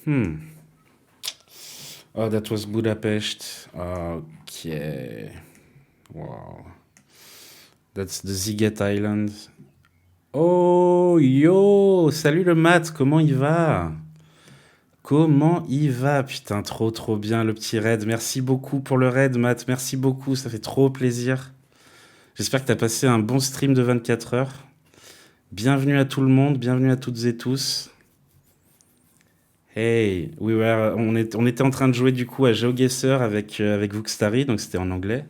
Hmm. Oh, that was Budapest. Okay. Wow. That's the Ziget Island. Oh, yo! Salut le Mat, comment il va? Comment il va? Putain, trop trop bien le petit raid. Merci beaucoup pour le raid, Matt. Merci beaucoup, ça fait trop plaisir. J'espère que t'as passé un bon stream de 24 heures. Bienvenue à tout le monde, bienvenue à toutes et tous. Hey, on était en train de jouer du coup à GeoGuessr avec Vuxtari, donc c'était en anglais.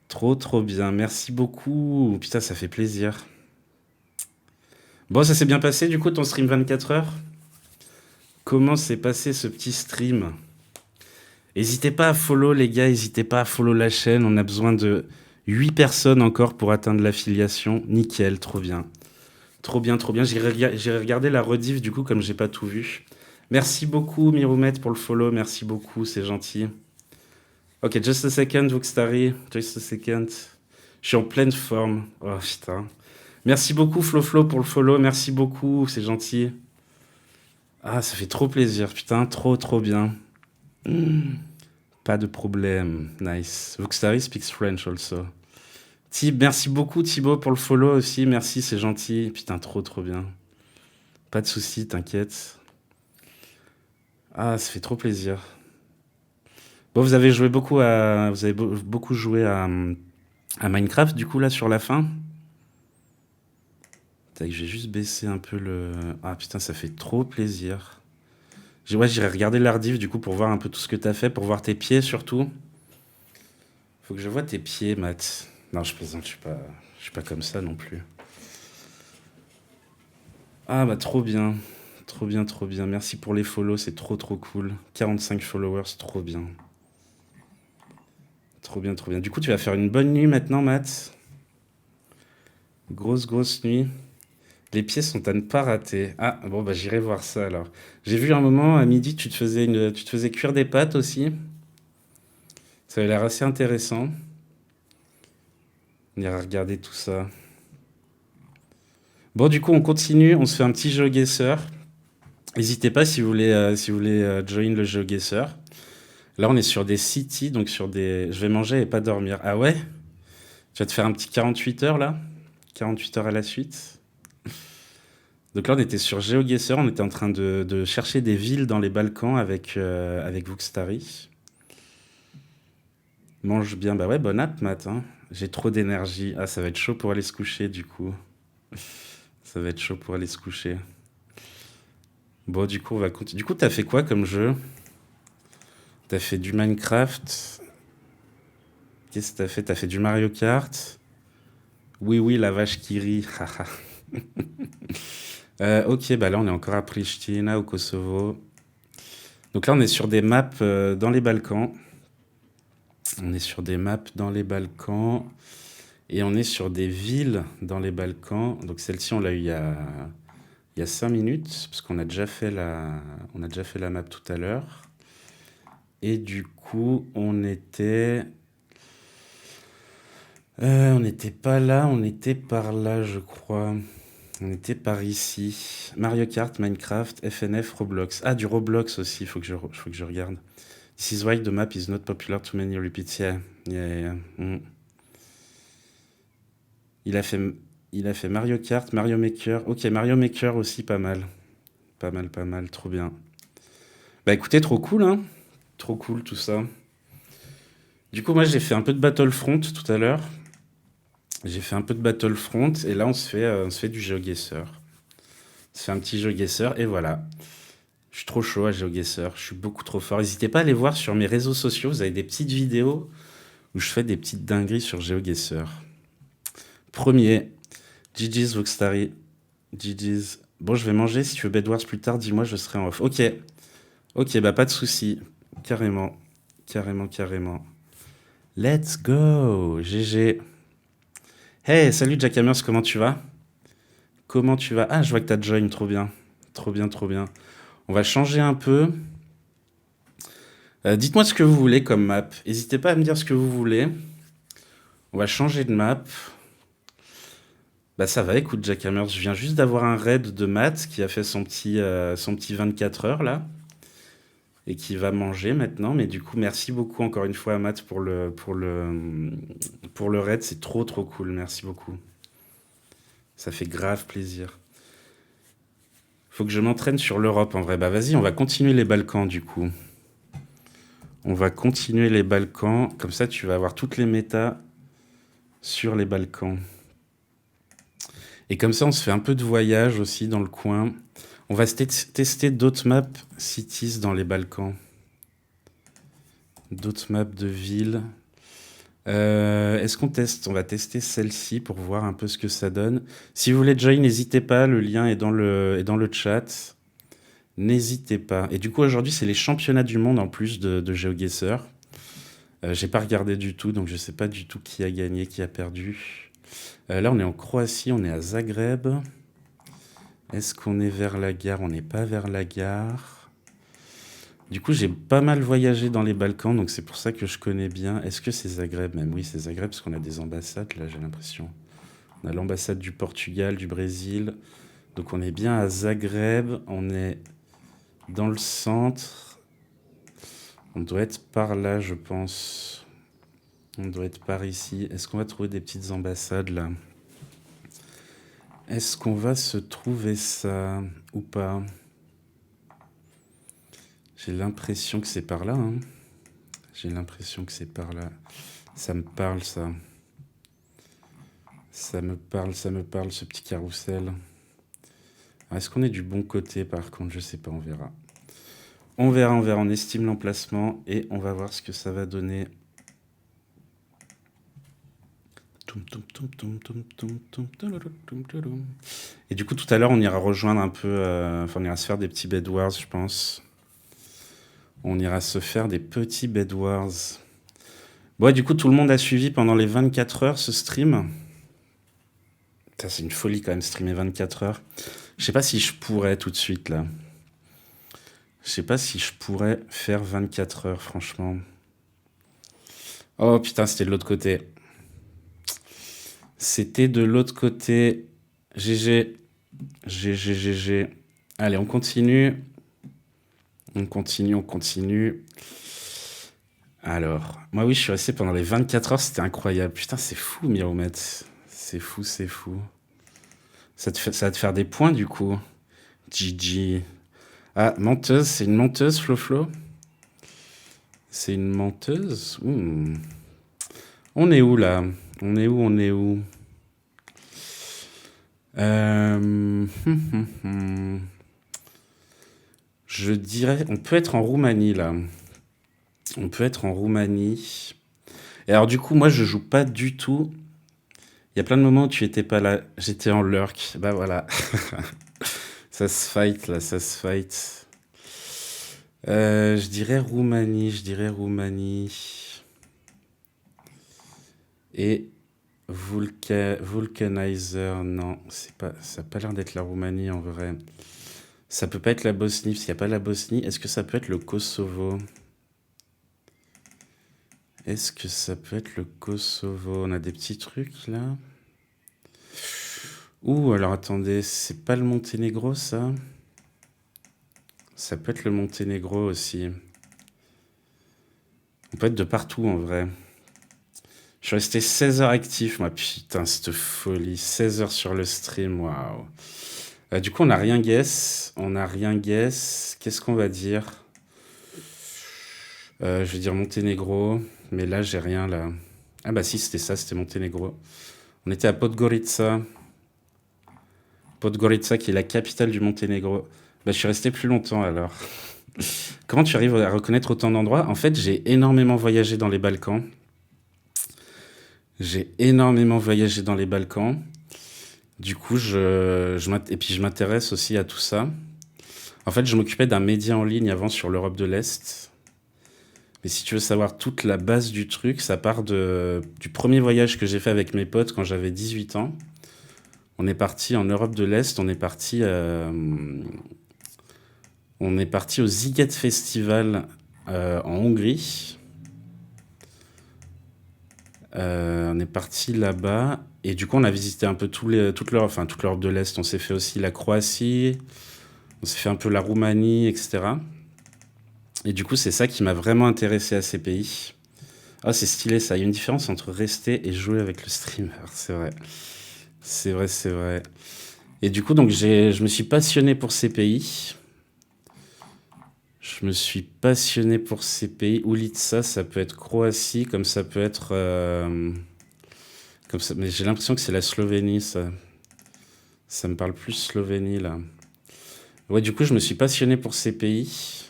Trop trop bien, merci beaucoup. Putain, ça fait plaisir. Bon, ça s'est bien passé du coup ton stream 24 heures? Comment s'est passé ce petit stream? N'hésitez pas à follow les gars, n'hésitez pas à follow la chaîne, on a besoin de 8 personnes encore pour atteindre l'affiliation. Nickel, trop bien. Trop bien, trop bien. J'ai regardé la rediff du coup comme j'ai pas tout vu. Merci beaucoup Miroumet pour le follow, merci beaucoup, c'est gentil. Ok, just a second, Vuxtari, just a second. Je suis en pleine forme. Oh putain. Merci beaucoup Flo pour le follow, merci beaucoup, c'est gentil. Ah, ça fait trop plaisir, putain, trop trop bien. Pas de problème, nice. Vuxtari speaks French also. Merci beaucoup Thibaut pour le follow aussi, merci, c'est gentil. Putain, trop trop bien. Pas de soucis, t'inquiète. Ah, ça fait trop plaisir. Bon, vous avez beaucoup joué à Minecraft du coup là sur la fin. Tac, je vais juste baisser un peu le. Ah putain, ça fait trop plaisir. Ouais, j'irai regarder l'Ardif du coup pour voir un peu tout ce que t'as fait, pour voir tes pieds surtout. Faut que je vois tes pieds, Matt. Non, je plaisante, je suis pas comme ça non plus. Ah bah trop bien, trop bien, trop bien. Merci pour les follow, c'est trop trop cool. 45 followers, trop bien. Trop bien, trop bien. Du coup, tu vas faire une bonne nuit maintenant, Matt. Grosse, grosse nuit. Les pieds sont à ne pas rater. Ah, bon, bah j'irai voir ça alors. J'ai vu un moment à midi, tu te faisais cuire des pâtes aussi. Ça avait l'air assez intéressant. On ira regarder tout ça. Bon, du coup, on continue. On se fait un petit GeoGuessr. N'hésitez pas si vous voulez join le GeoGuessr. Là, on est sur des cities, donc sur des. Je vais manger et pas dormir. Ah ouais? Tu vas te faire un petit 48 heures là? 48 heures à la suite? Donc là, on était sur GeoGuessr. On était en train de chercher des villes dans les Balkans avec Vuxtari. Mange bien. Bah ouais, bon app, Matt, hein. J'ai trop d'énergie. Ah, ça va être chaud pour aller se coucher, du coup. Ça va être chaud pour aller se coucher. Bon, du coup, on va continuer. Du coup, t'as fait quoi comme jeu? T'as fait du Minecraft. Qu'est-ce que t'as fait? T'as fait du Mario Kart. Oui, oui, la vache qui rit. Haha. Ok, bah là, on est encore à Pristina, au Kosovo. Donc là, on est sur des maps dans les Balkans. On est sur des maps dans les Balkans. Et on est sur des villes dans les Balkans. Donc celle-ci, on l'a eu il y a 5 minutes, parce qu'on a déjà fait on a déjà fait la map tout à l'heure. Et du coup, on n'était pas là, on était par là, je crois. On était par ici. Mario Kart, Minecraft, FNF, Roblox. Ah, du Roblox aussi, faut que je regarde. This is why the map is not popular too many repeats. Yeah, yeah, yeah. Mm. Il a fait, il a fait Mario Kart, Mario Maker. Ok, Mario Maker aussi, pas mal. Pas mal, pas mal, trop bien. Bah écoutez, trop cool, hein. Trop cool tout ça. Du coup, moi, j'ai fait un peu de Battlefront tout à l'heure. J'ai fait un peu de Battlefront et là, on se fait du GeoGuessr. On se fait un petit GeoGuessr et voilà. Je suis trop chaud à GeoGuessr. Je suis beaucoup trop fort. N'hésitez pas à aller voir sur mes réseaux sociaux. Vous avez des petites vidéos où je fais des petites dingueries sur GeoGuessr. Premier, GG's Voxtari. GG's. Bon, je vais manger. Si tu veux Bedwars plus tard, dis-moi, je serai en off. Ok. Ok, bah pas de souci. Carrément. Carrément, carrément. Let's go. GG. Hey, salut Jackhamers, comment tu vas? Comment tu vas? Ah, je vois que t'as join, trop bien. Trop bien, trop bien. On va changer un peu. Dites-moi ce que vous voulez comme map. N'hésitez pas à me dire ce que vous voulez. On va changer de map. Bah ça va, écoute, Jack Hammers, je viens juste d'avoir un raid de Matt qui a fait son petit 24 heures là et qui va manger maintenant. Mais du coup, merci beaucoup encore une fois à Matt pour le raid, c'est trop trop cool, merci beaucoup. Ça fait grave plaisir. Faut que je m'entraîne sur l'Europe en vrai. Bah vas-y, on va continuer les Balkans du coup. On va continuer les Balkans, comme ça tu vas avoir toutes les méta sur les Balkans. Et comme ça, on se fait un peu de voyage aussi dans le coin. On va tester d'autres maps cities dans les Balkans. D'autres maps de villes. Est-ce qu'on teste? On va tester celle-ci pour voir un peu ce que ça donne. Si vous voulez join, n'hésitez pas. Le lien est dans le chat. N'hésitez pas. Et du coup, aujourd'hui, c'est les championnats du monde en plus de GeoGuessr. J'ai pas regardé du tout, donc je sais pas du tout qui a gagné, qui a perdu. Là, on est en Croatie, on est à Zagreb. Est-ce qu'on est vers la gare? On n'est pas vers la gare. Du coup, j'ai pas mal voyagé dans les Balkans, donc c'est pour ça que je connais bien. Est-ce que c'est Zagreb même? Oui, c'est Zagreb, parce qu'on a des ambassades, là, j'ai l'impression. On a l'ambassade du Portugal, du Brésil. Donc on est bien à Zagreb, on est dans le centre. On doit être par là, je pense. On doit être par ici. Est-ce qu'on va trouver des petites ambassades, là? Est-ce qu'on va se trouver ça ou pas? J'ai l'impression que c'est par là, hein. J'ai l'impression que c'est par là. Ça me parle, ça. Ça me parle, ce petit carrousel. Est-ce qu'on est du bon côté, par contre? Je sais pas, on verra. On verra, on estime l'emplacement et on va voir ce que ça va donner. Et du coup, tout à l'heure, on ira rejoindre un peu... Enfin, on ira se faire des petits Bed Wars, je pense. On ira se faire des petits Bed Wars. Bon, du coup, tout le monde a suivi pendant les 24 heures ce stream. Ça, c'est une folie quand même, streamer 24 heures. Je sais pas si je pourrais tout de suite, là. Je sais pas si je pourrais faire 24 heures, franchement. Oh putain, c'était de l'autre côté. C'était de l'autre côté. GG. GG, GG. Allez, on continue. On continue. Alors, moi oui, je suis resté pendant les 24 heures, c'était incroyable. Putain, c'est fou, Miromet. C'est fou, c'est fou. Ça va te faire des points, du coup. GG. Ah, menteuse, c'est une menteuse, Flo? C'est une menteuse? On est où, là? On est où? Je dirais... On peut être en Roumanie, là. On peut être en Roumanie. Et alors, du coup, moi, je joue pas du tout. Il y a plein de moments où tu étais pas là. J'étais en lurk. Bah voilà. Ça se fight, là, ça se fight. Je dirais Roumanie. Et Vulcanizer, non, c'est pas, ça n'a pas l'air d'être la Roumanie en vrai. Ça peut pas être la Bosnie, parce qu'il n'y a pas la Bosnie. Est-ce que ça peut être le Kosovo? Est-ce que ça peut être le Kosovo? On a des petits trucs là. Ouh, alors attendez, c'est pas le Monténégro ça? Ça peut être le Monténégro aussi. On peut être de partout en vrai. Je suis resté 16 heures actif, moi. Putain, cette folie. 16 heures sur le stream, waouh. Du coup, on n'a rien guess. Qu'est-ce qu'on va dire? Je vais dire Monténégro. Mais là, j'ai rien, là. Ah bah si, c'était ça, c'était Monténégro. On était à Podgorica. Podgorica, qui est la capitale du Monténégro. Bah, je suis resté plus longtemps, alors. Comment tu arrives à reconnaître autant d'endroits? En fait, j'ai énormément voyagé dans les Balkans. Du coup, et puis je m'intéresse aussi à tout ça. En fait, je m'occupais d'un média en ligne avant sur l'Europe de l'Est. Mais si tu veux savoir toute la base du truc, ça part du premier voyage que j'ai fait avec mes potes quand j'avais 18 ans. On est parti en Europe de l'Est, on est parti au Sziget Festival en Hongrie. On est parti là-bas Et du coup, on a visité un peu toute l'Europe de l'Est. On s'est fait aussi la Croatie, on s'est fait un peu la Roumanie, etc. Et du coup, c'est ça qui m'a vraiment intéressé à ces pays. Ah, c'est stylé ça. Il y a une différence entre rester et jouer avec le streamer. C'est vrai. C'est vrai, c'est vrai. Et du coup, donc, je me suis passionné pour ces pays. Je me suis passionné pour ces pays. Ulica, ça peut être Croatie, comme ça peut être. Comme ça, mais j'ai l'impression que c'est la Slovénie, ça. Ça me parle plus Slovénie, là. Ouais, du coup, je me suis passionné pour ces pays.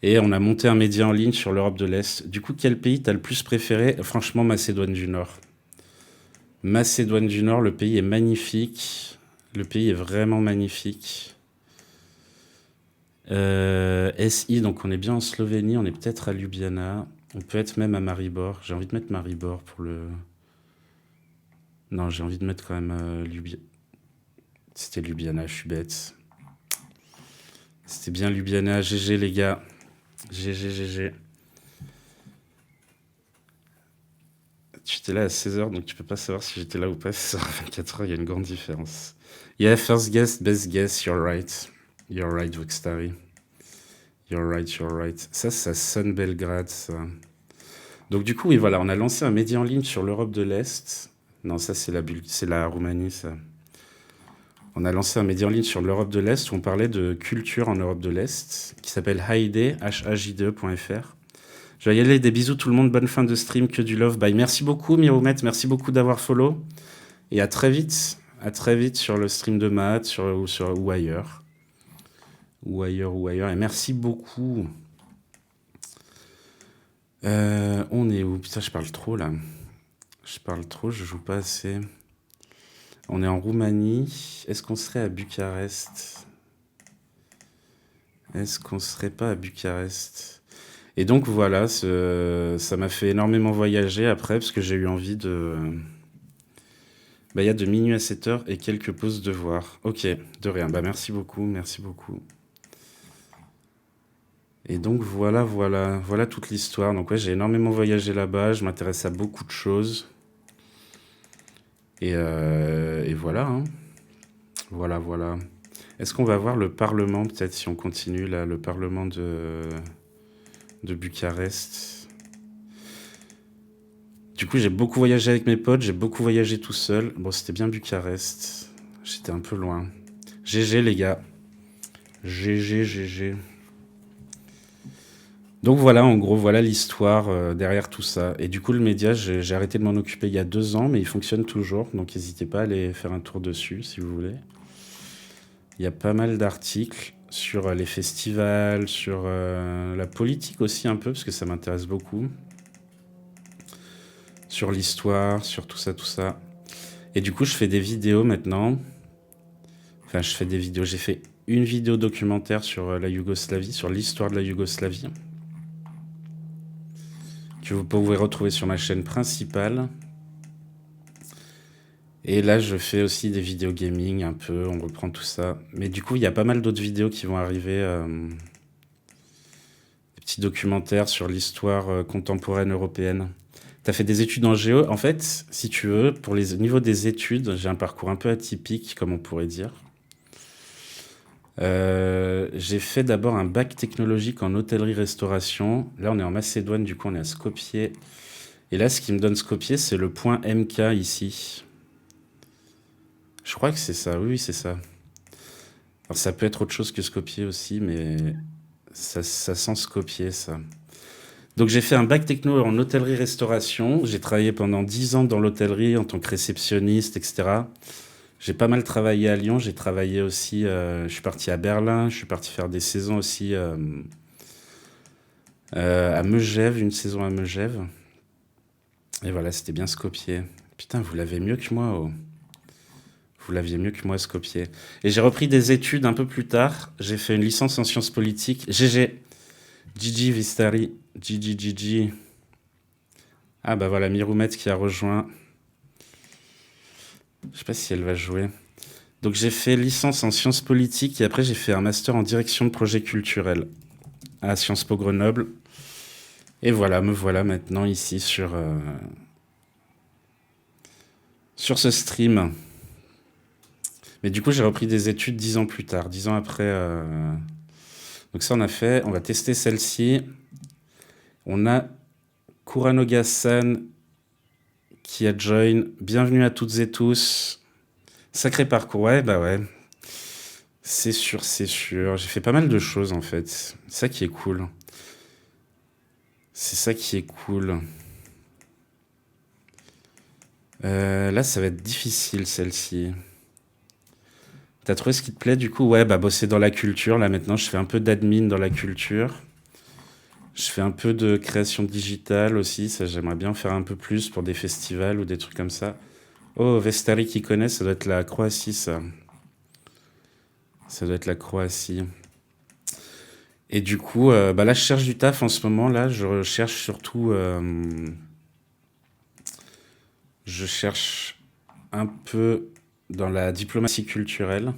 Et on a monté un média en ligne sur l'Europe de l'Est. Du coup, quel pays t'as le plus préféré? Franchement, Macédoine du Nord. Macédoine du Nord, le pays est magnifique. Le pays est vraiment magnifique. SI, donc on est bien en Slovénie, on est peut-être à Ljubljana. On peut être même à Maribor. J'ai envie de mettre Maribor pour le... Non, j'ai envie de mettre quand même Ljubljana. C'était Ljubljana, je suis bête. C'était bien Ljubljana. GG les gars. GG, GG. Tu étais là à 16h, donc tu peux pas savoir si j'étais là ou pas. 16h à 24h, il y a une grande différence. Yeah, first guess, best guess, you're right. You're right, Voxtari. You're right, you're right. Ça sonne Belgrade, ça. Donc du coup, oui, voilà, on a lancé un média en ligne sur l'Europe de l'Est. Non, ça, c'est la Roumanie, ça. On a lancé un média en ligne sur l'Europe de l'Est où on parlait de culture en Europe de l'Est, qui s'appelle HID, HAJDE.fr. Je vais y aller, des bisous tout le monde, bonne fin de stream, que du love, bye. Merci beaucoup Miroumet, merci beaucoup d'avoir follow, et à très vite sur le stream de maths, ou ailleurs. Ou ailleurs, et merci beaucoup. On est où? Putain, je parle trop là. Je joue pas assez. On est en Roumanie. Est-ce qu'on serait à Bucarest? Est-ce qu'on serait pas à Bucarest? Et donc voilà, ça m'a fait énormément voyager après, parce que j'ai eu envie de... Bah, il y a de minuit à 7h et quelques pauses devoirs. Ok, de rien. Bah, merci beaucoup, merci beaucoup. Et donc voilà toute l'histoire. Donc ouais, j'ai énormément voyagé là-bas, je m'intéresse à beaucoup de choses. Et voilà, hein. Voilà. Est-ce qu'on va voir le Parlement, peut-être, si on continue là, le Parlement de Bucarest? Du coup, j'ai beaucoup voyagé avec mes potes, j'ai beaucoup voyagé tout seul. Bon, c'était bien Bucarest. J'étais un peu loin. GG, les gars. GG. Donc voilà, en gros, voilà l'histoire derrière tout ça. Et du coup, le média, j'ai arrêté de m'en occuper il y a 2 ans, mais il fonctionne toujours. Donc n'hésitez pas à aller faire un tour dessus, si vous voulez. Il y a pas mal d'articles sur les festivals, sur la politique aussi un peu, parce que ça m'intéresse beaucoup. Sur l'histoire, sur tout ça. Et du coup, je fais des vidéos maintenant. Enfin, je fais des vidéos. J'ai fait une vidéo documentaire sur la Yougoslavie, sur l'histoire de la Yougoslavie, que vous pouvez retrouver sur ma chaîne principale. Et là, je fais aussi des vidéos gaming un peu, on reprend tout ça. Mais du coup, il y a pas mal d'autres vidéos qui vont arriver. Des petits documentaires sur l'histoire contemporaine européenne. T'as fait des études en géo. En fait, si tu veux, pour les niveaux des études, j'ai un parcours un peu atypique, comme on pourrait dire. J'ai fait d'abord un bac technologique en hôtellerie-restauration. Là, on est en Macédoine, du coup, on est à Skopje. Et là, ce qui me donne Skopje, c'est le point MK ici. Je crois que c'est ça, oui, c'est ça. Alors, ça peut être autre chose que Skopje aussi, mais ça sent Skopje, ça. Donc, j'ai fait un bac techno en hôtellerie-restauration. J'ai travaillé pendant 10 ans dans l'hôtellerie en tant que réceptionniste, etc. J'ai pas mal travaillé à Lyon. J'ai travaillé aussi... je suis parti à Berlin. Je suis parti faire des saisons aussi à Megève, une saison à Megève. Et voilà, c'était bien Skopje. Putain, vous l'avez mieux que moi, oh. Vous l'aviez mieux que moi, Skopje. Et j'ai repris des études un peu plus tard. J'ai fait une licence en sciences politiques. GG. Gigi Vistari. Gigi. Ah bah voilà, Miroumet qui a rejoint. Je sais pas si elle va jouer. Donc j'ai fait licence en sciences politiques et après j'ai fait un master en direction de projets culturels à Sciences Po Grenoble. Et voilà, me voilà maintenant ici sur sur ce stream. Mais du coup, j'ai repris des études 10 ans plus tard, 10 ans après. Donc ça, on a fait. On va tester celle-ci. On a Kuranoga-san qui a join. Bienvenue à toutes et tous. Sacré parcours, ouais, bah ouais. C'est sûr, c'est sûr. J'ai fait pas mal de choses en fait. C'est ça qui est cool. C'est ça qui est cool. Là, ça va être difficile celle-ci. T'as trouvé ce qui te plaît du coup? Ouais, bah bosser dans la culture. Là maintenant, je fais un peu d'admin dans la culture. Je fais un peu de création digitale aussi. Ça, j'aimerais bien faire un peu plus pour des festivals ou des trucs comme ça. Oh, Vestari qui connaît, ça doit être la Croatie, ça. Ça doit être la Croatie. Et du coup, bah là, je cherche du taf en ce moment. Là, je cherche surtout. Je cherche un peu dans la diplomatie culturelle.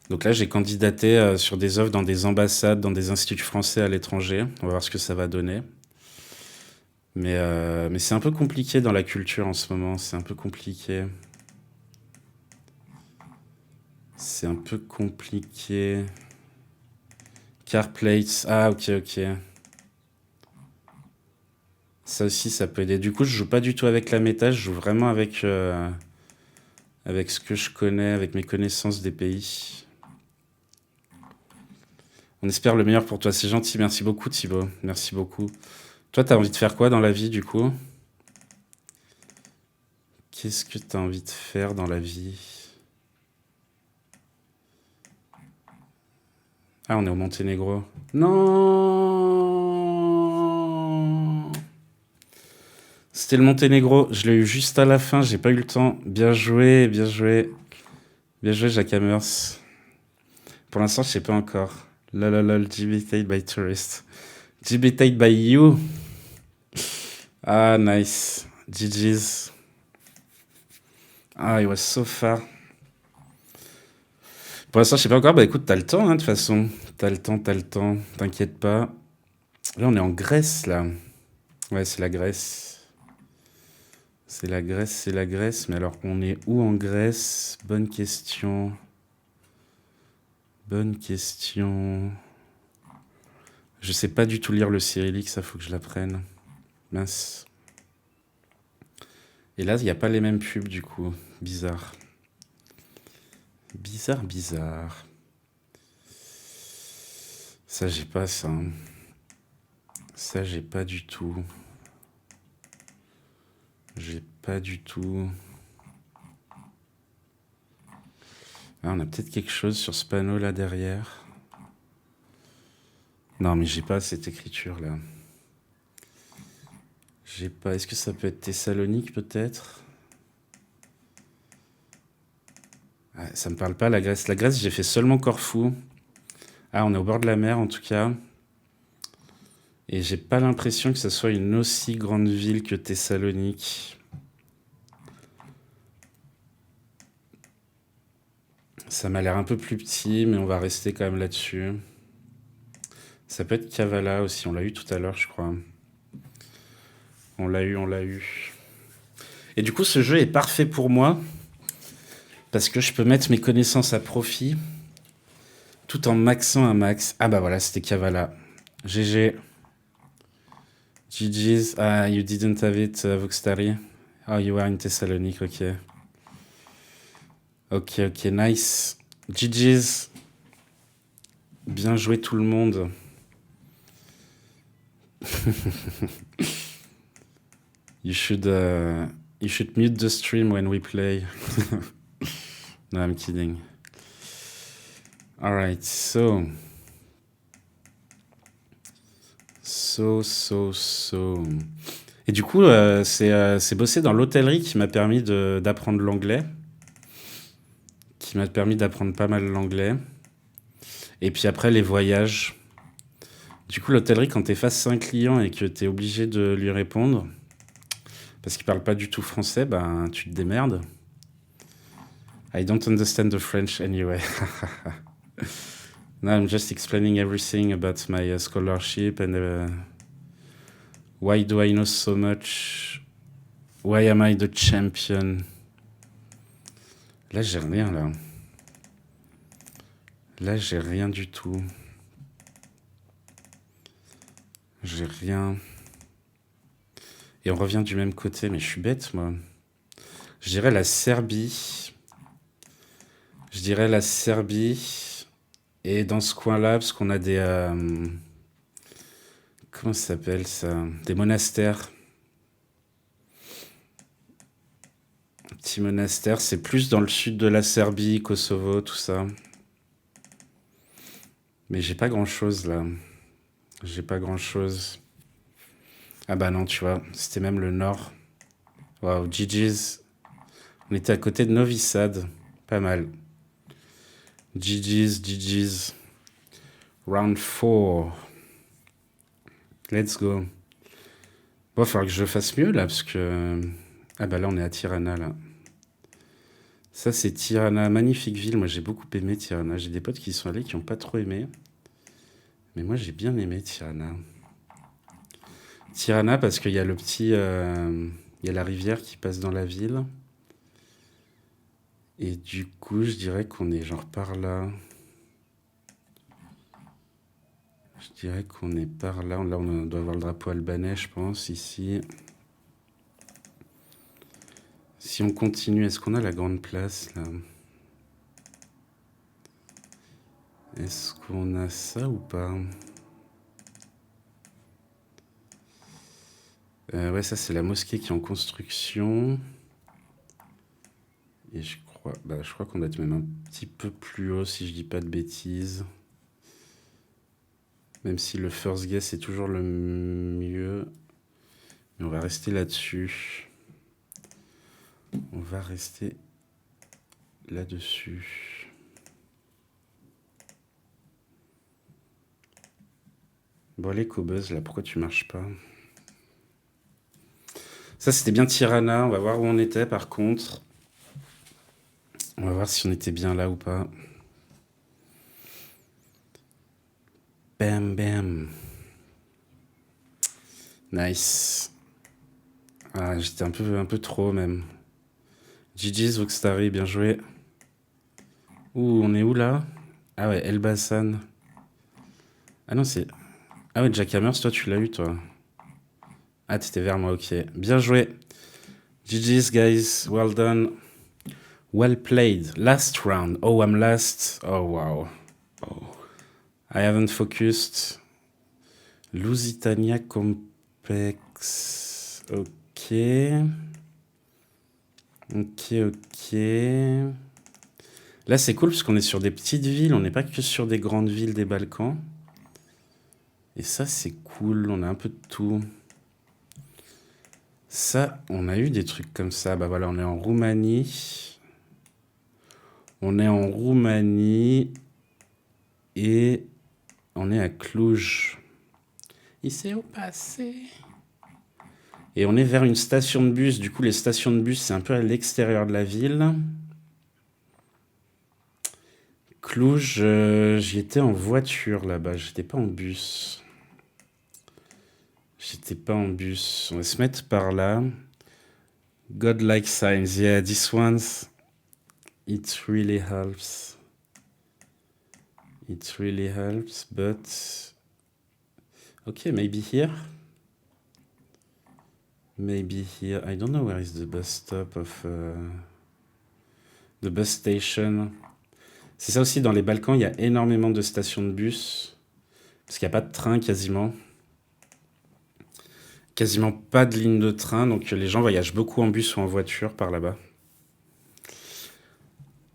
Donc là, j'ai candidaté sur des offres dans des ambassades, dans des instituts français à l'étranger. On va voir ce que ça va donner. Mais c'est un peu compliqué dans la culture en ce moment. C'est un peu compliqué. C'est un peu compliqué. Car plates. Ah, ok, ok. Ça aussi, ça peut aider. Du coup, je joue pas du tout avec la méta. Je joue vraiment avec ce que je connais, avec mes connaissances des pays. On espère le meilleur pour toi. C'est gentil. Merci beaucoup, Thibaut. Merci beaucoup. Toi, t'as envie de faire quoi dans la vie, du coup? Qu'est-ce que t'as envie de faire dans la vie? Ah, on est au Monténégro. Non! C'était le Monténégro. Je l'ai eu juste à la fin. J'ai pas eu le temps. Bien joué, bien joué. Bien joué, Jacques Hammers. Pour l'instant, je sais pas encore. Lololol, GBT'd by tourists. GBT'd by you. Ah, nice. GG's. Ah, it was so far. Pour l'instant, je sais pas encore. Bah écoute, t'as le temps, hein, de toute façon. T'as le temps, t'as le temps. T'inquiète pas. Là, on est en Grèce, là. Ouais, c'est la Grèce. C'est la Grèce, c'est la Grèce. Mais alors, on est où en Grèce? Bonne question. Bonne question. Je sais pas du tout lire le cyrillique, ça faut que je l'apprenne. Mince. Et là, il n'y a pas les mêmes pubs du coup. Bizarre. Bizarre, bizarre. Ça, j'ai pas ça. Ça, j'ai pas du tout. J'ai pas du tout. Ah, on a peut-être quelque chose sur ce panneau là derrière. Non, mais j'ai pas cette écriture là. J'ai pas. Est-ce que ça peut être Thessalonique peut-être? Ah, ça me parle pas la Grèce. La Grèce, j'ai fait seulement Corfou. Ah, on est au bord de la mer en tout cas. Et j'ai pas l'impression que ce soit une aussi grande ville que Thessalonique. Ça m'a l'air un peu plus petit, mais on va rester quand même là-dessus. Ça peut être Kavala aussi, on l'a eu tout à l'heure, je crois. On l'a eu, on l'a eu. Et du coup, ce jeu est parfait pour moi, parce que je peux mettre mes connaissances à profit, tout en maxant un max. Ah bah voilà, c'était Kavala. GG. GG's. Ah, you didn't have it, Vuxtari. Oh, you were in Thessalonique, ok. Ok, ok, nice. GG's. Bien joué tout le monde. You should mute the stream when we play. No, I'm kidding. All right, so. Et du coup, c'est bosser dans l'hôtellerie qui m'a permis d'apprendre l'anglais. Qui m'a permis d'apprendre pas mal l'anglais. Et puis après, les voyages. Du coup, l'hôtellerie, quand t'es face à un client et que t'es obligé de lui répondre, parce qu'il parle pas du tout français, ben, tu te démerdes. I don't understand the French anyway. No, I'm just explaining everything about my scholarship and why do I know so much Why am I the champion? Là, j'ai rien, là. Là, j'ai rien du tout. J'ai rien. Et on revient du même côté, mais je suis bête, moi. Je dirais la Serbie. Je dirais la Serbie. Et dans ce coin-là, parce qu'on a des... comment ça s'appelle, ça? Des monastères. Petit monastère, c'est plus dans le sud de la Serbie, Kosovo, tout ça. Mais j'ai pas grand-chose, là. J'ai pas grand-chose. Ah bah non, tu vois, c'était même le nord. Waouh, GG's. On était à côté de Novi Sad. Pas mal. GG's, GG's. Round 4. Let's go. Bon, il va falloir que je fasse mieux, là, parce que... Ah bah là, on est à Tirana, là. Ça, c'est Tirana. Magnifique ville. Moi, j'ai beaucoup aimé Tirana. J'ai des potes qui y sont allés qui n'ont pas trop aimé. Mais moi, j'ai bien aimé Tirana. Tirana, parce qu'il y a le petit... il y a la rivière qui passe dans la ville. Et du coup, je dirais qu'on est genre par là. Je dirais qu'on est par là. Là, on doit avoir le drapeau albanais, je pense, ici. Si on continue, est-ce qu'on a la grande place, là? Est-ce qu'on a ça ou pas? Ouais, ça, c'est la mosquée qui est en construction. Et je crois qu'on doit être même un petit peu plus haut, si je dis pas de bêtises. Même si le first guess est toujours le mieux. Mais on va rester là-dessus. On va rester là-dessus. Bon, allez, Cobuzz, là, pourquoi tu marches pas? Ça, c'était bien Tirana. On va voir où on était, par contre. On va voir si on était bien là ou pas. Bam, bam. Nice. Ah, j'étais un peu trop, même. GG's, Voxtari, bien joué. Ouh, on est où, là? Ah ouais, Elbasan. Ah non, c'est... Ah ouais, Jack Hammers, toi, tu l'as eu, toi. Ah, t'étais vers moi, ok. Bien joué. GG's, guys. Well done. Well played. Last round. Oh, I'm last. Oh, wow. Oh. I haven't focused. Lusitania Complex. Ok. Ok. Là, c'est cool parce qu'on est sur des petites villes. On n'est pas que sur des grandes villes des Balkans. Et ça, c'est cool. On a un peu de tout. Ça, on a eu des trucs comme ça. Bah voilà, on est en Roumanie. On est en Roumanie. Et on est à Cluj. Il s'est où passé? Et on est vers une station de bus. Du coup, les stations de bus, c'est un peu à l'extérieur de la ville. Cluj, j'y étais en voiture là-bas. J'étais pas en bus. J'étais pas en bus. On va se mettre par là. Godlike signs. Yeah, this one's... It really helps. It really helps, but... Okay, maybe here. Maybe here. I don't know where is the bus stop of... the bus station. C'est ça aussi, dans les Balkans, il y a énormément de stations de bus. Parce qu'il n'y a pas de train quasiment. Quasiment pas de ligne de train. Donc les gens voyagent beaucoup en bus ou en voiture par là-bas.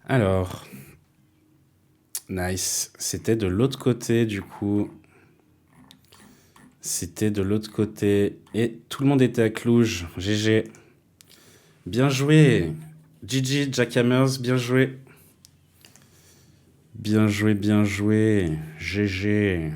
Alors... Nice. C'était de l'autre côté, du coup. C'était de l'autre côté. Et tout le monde était à Cluj. GG. Bien joué. GG, Jackhammers, bien joué. Bien joué, bien joué. GG.